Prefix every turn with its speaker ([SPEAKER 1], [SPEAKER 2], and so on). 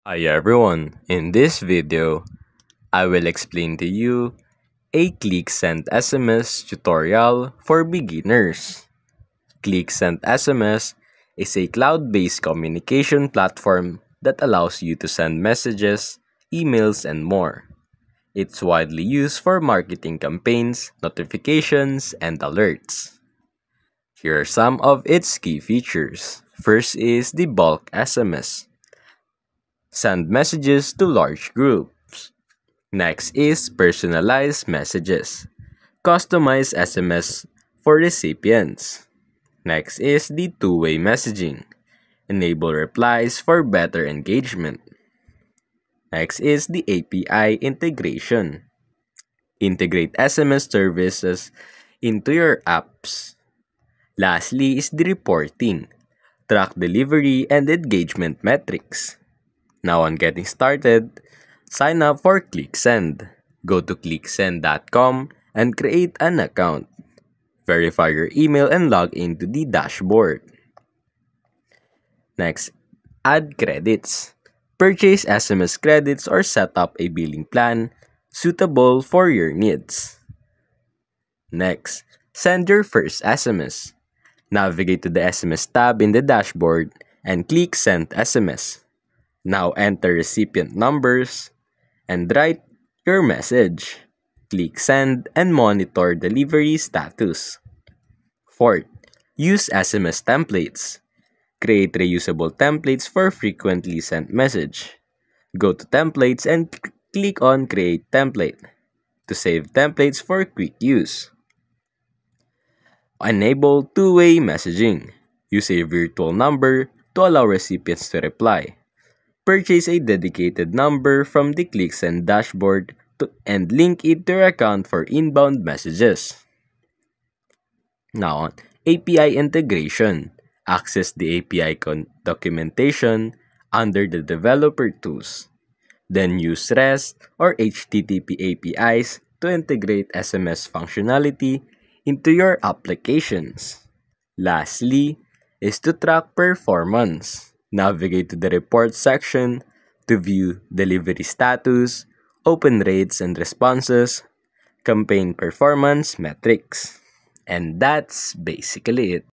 [SPEAKER 1] Hi everyone, in this video, I will explain to you a Click Send SMS tutorial for beginners. Click Send SMS is a cloud-based communication platform that allows you to send messages, emails, and more. It's widely used for marketing campaigns, notifications, and alerts. Here are some of its key features. First is the bulk SMS. Send messages to large groups. Next is personalized messages. Customize SMS for recipients. Next is the two-way messaging. Enable replies for better engagement. Next is the API integration. Integrate SMS services into your apps. Lastly is the reporting. Track delivery and engagement metrics. Now on getting started, sign up for ClickSend. Go to clicksend.com and create an account. Verify your email and log into the dashboard. Next, add credits. Purchase SMS credits or set up a billing plan suitable for your needs. Next, send your first SMS. Navigate to the SMS tab in the dashboard and click Send SMS. Now enter recipient numbers and write your message. Click Send and monitor delivery status. Fourth, use SMS templates. Create reusable templates for frequently sent message. Go to Templates and click on Create Template to save templates for quick use. Enable two-way messaging. Use a virtual number to allow recipients to reply. Purchase a dedicated number from the ClickSend dashboard and link it to your account for inbound messages. Now, API integration. Access the API documentation under the developer tools. Then use REST or HTTP APIs to integrate SMS functionality into your applications. Lastly is to track performance. Navigate to the report section to view delivery status, open rates and responses, campaign performance metrics. And that's basically it.